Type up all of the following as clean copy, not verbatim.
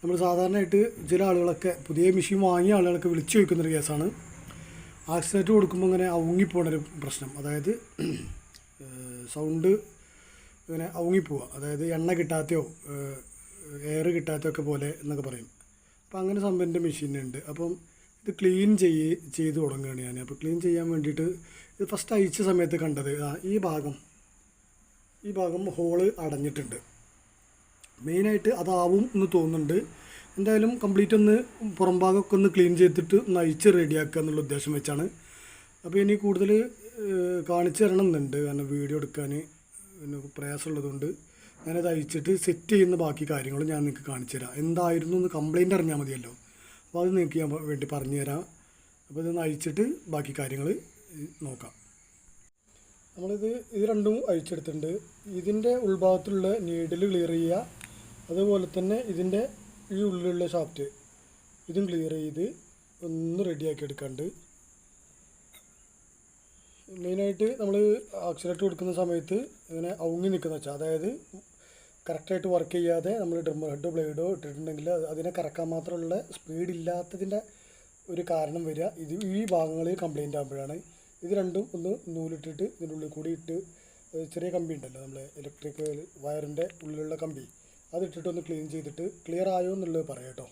നമ്മൾ സാധാരണയായിട്ട് ചില ആളുകളൊക്കെ പുതിയ മെഷീൻ വാങ്ങിയ ആളുകളൊക്കെ വിളിച്ചു ചോദിക്കുന്നൊരു കേസാണ്. ആക്സിലേറ്റർ കൊടുക്കുമ്പോൾ ഇങ്ങനെ അവങ്ങിപ്പോണൊരു പ്രശ്നം, അതായത് സൗണ്ട് ഇങ്ങനെ അവങ്ങിപ്പോവുക, അതായത് എണ്ണ കിട്ടാത്തയോ എയർ കിട്ടാത്തയോ ഒക്കെ പോലെ എന്നൊക്കെ പറയും. അപ്പോൾ അങ്ങനെ സംഭവം എൻ്റെ മെഷീനുണ്ട്. അപ്പം ഇത് ക്ലീൻ ചെയ്ത് തുടങ്ങുകയാണ് ഞാൻ. അപ്പോൾ ക്ലീൻ ചെയ്യാൻ വേണ്ടിയിട്ട് ഇത് ഫസ്റ്റ് അയച്ച സമയത്ത് കണ്ടത് ഈ ഭാഗം ഹോള് അടഞ്ഞിട്ടുണ്ട്. മെയിനായിട്ട് അതാവും എന്ന് തോന്നുന്നുണ്ട്. എന്തായാലും കംപ്ലീറ്റ് ഒന്ന് പുറം ഭാഗമൊക്കെ ഒന്ന് ക്ലീൻ ചെയ്തിട്ട് ഒന്ന് അഴിച്ച് റെഡിയാക്കുക എന്നുള്ള ഉദ്ദേശം വെച്ചാണ്. അപ്പോൾ ഇനി കൂടുതൽ കാണിച്ചു തരണം എന്നുണ്ട്, കാരണം വീഡിയോ എടുക്കാൻ പിന്നെ പ്രയാസമുള്ളതുകൊണ്ട് ഞാനത് അഴിച്ചിട്ട് സെറ്റ് ചെയ്യുന്ന ബാക്കി കാര്യങ്ങളും ഞാൻ നിങ്ങൾക്ക് കാണിച്ചു തരാം. എന്തായിരുന്നു എന്ന് കംപ്ലയിൻ്റ് അറിഞ്ഞാൽ മതിയല്ലോ, അപ്പോൾ അത് നിങ്ങൾക്ക് ഞാൻ വേണ്ടി പറഞ്ഞു തരാം. അപ്പോൾ ഇതൊന്ന് അഴിച്ചിട്ട് ബാക്കി കാര്യങ്ങൾ നോക്കാം. ഇത് രണ്ടും അഴിച്ചെടുത്തിട്ടുണ്ട്. ഇതിൻ്റെ ഉൾഭാഗത്തുള്ള നീഡിൽ ക്ലിയർ ചെയ്യുക, അതുപോലെ തന്നെ ഇതിൻ്റെ ഈ ഉള്ളിലുള്ള ഷാഫ്റ്റ് ഇതും ക്ലിയർ ചെയ്ത് ഒന്ന് റെഡിയാക്കി എടുക്കാണ്ട്. മെയിനായിട്ട് നമ്മൾ ആക്സിലേറ്റർ കൊടുക്കുന്ന സമയത്ത് ഇങ്ങനെ അവങ്ങി നിൽക്കുന്ന വെച്ചാൽ, അതായത് കറക്റ്റായിട്ട് വർക്ക് ചെയ്യാതെ നമ്മൾ ഡ്രിമ്മർ ഹെഡോ ബ്ലേഡോ ഇട്ടിട്ടുണ്ടെങ്കിൽ അതിനെ കറക്കാൻ മാത്രമുള്ള സ്പീഡ് ഇല്ലാത്തതിൻ്റെ ഒരു കാരണം വരിക ഈ ഭാഗങ്ങളിൽ കംപ്ലയിൻ്റ് ആകുമ്പോഴാണ്. ഇത് രണ്ടും ഒന്ന് നൂലിട്ടിട്ട് ഇതിൻ്റെ ഉള്ളിൽ കൂടി ഇട്ട് ചെറിയ കമ്പി ഉണ്ടല്ലോ, നമ്മൾ ഇലക്ട്രിക് വയറിൻ്റെ ഉള്ളിലുള്ള കമ്പി, അതിട്ടിട്ടൊന്ന് ക്ലീൻ ചെയ്തിട്ട് ക്ലിയർ ആയോ എന്നുള്ളത് പറയാം കേട്ടോ.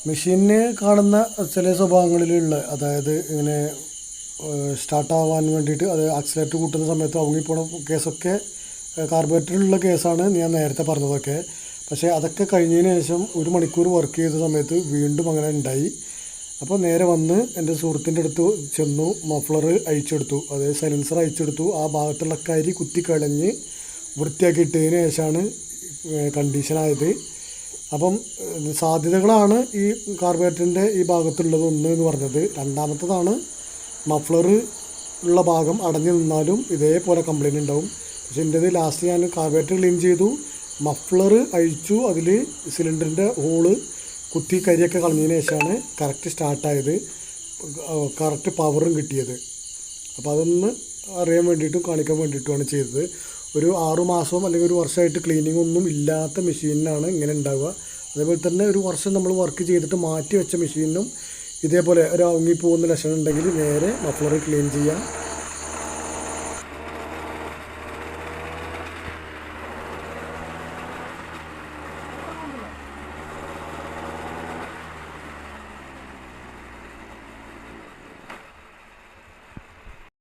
മെഷീനിന് കാണുന്ന ചില സ്വഭാവങ്ങളിലുള്ള, അതായത് ഇങ്ങനെ സ്റ്റാർട്ടാവാൻ വേണ്ടിയിട്ട് അത് ആക്സിലേറ്റർ കൂട്ടുന്ന സമയത്ത് അവങ്ങിപ്പോണ കേസൊക്കെ കാർബറേറ്ററിലുള്ള കേസാണ് ഞാൻ നേരത്തെ പറഞ്ഞതൊക്കെ. പക്ഷേ അതൊക്കെ കഴിഞ്ഞതിന് ശേഷം 1 മണിക്കൂർ വർക്ക് ചെയ്ത സമയത്ത് വീണ്ടും അങ്ങനെ ഉണ്ടായി. അപ്പോൾ നേരെ വന്ന് എൻ്റെ സുഹൃത്തിൻ്റെ അടുത്ത് ചെന്നു, മഫ്ലർ അഴിച്ചെടുത്തു, അതായത് സൈലൻസർ അഴിച്ചെടുത്തു. ആ ഭാഗത്തുള്ള കരി കുത്തിക്കളഞ്ഞ് വൃത്തിയാക്കി ഇട്ടതിന് ശേഷമാണ് കണ്ടീഷനായത്. അപ്പം സാധ്യതകളാണ് ഈ കാർബറേറ്ററിൻ്റെ ഈ ഭാഗത്തുള്ളത് ഒന്ന് എന്ന് പറഞ്ഞത്. രണ്ടാമത്തതാണ് മഫ്ലർ ഉള്ള ഭാഗം അടഞ്ഞു നിന്നാലും ഇതേപോലെ കംപ്ലയിൻ്റ് ഉണ്ടാവും. പക്ഷേ എൻ്റേത് ലാസ്റ്റ് ഞാൻ കാർബറേറ്റർ ക്ലീൻ ചെയ്തു, മഫ്ലർ അഴിച്ചു, അതിൽ സിലിണ്ടറിൻ്റെ ഹോള് കുത്തി കരിയൊക്കെ കളഞ്ഞതിന് ശേഷമാണ് കറക്റ്റ് സ്റ്റാർട്ടായത്, കറക്റ്റ് പവറും കിട്ടിയത്. അപ്പോൾ അതൊന്ന് അറിയാൻ വേണ്ടിയിട്ടും കാണിക്കാൻ വേണ്ടിയിട്ടുമാണ് ചെയ്തത്. ഒരു 6 മാസവും അല്ലെങ്കിൽ 1 വർഷമായിട്ട് ക്ലീനിങ് ഒന്നും ഇല്ലാത്ത മെഷീനിനാണ് ഇങ്ങനെ ഉണ്ടാവുക. അതേപോലെ തന്നെ 1 വർഷം നമ്മൾ വർക്ക് ചെയ്തിട്ട് മാറ്റി വെച്ച മെഷീനും ഇതേപോലെ ഒരു അവങ്ങിപ്പോകുന്ന ലക്ഷണം ഉണ്ടെങ്കിൽ നേരെ മഫ്ലർ ക്ലീൻ ചെയ്യാം.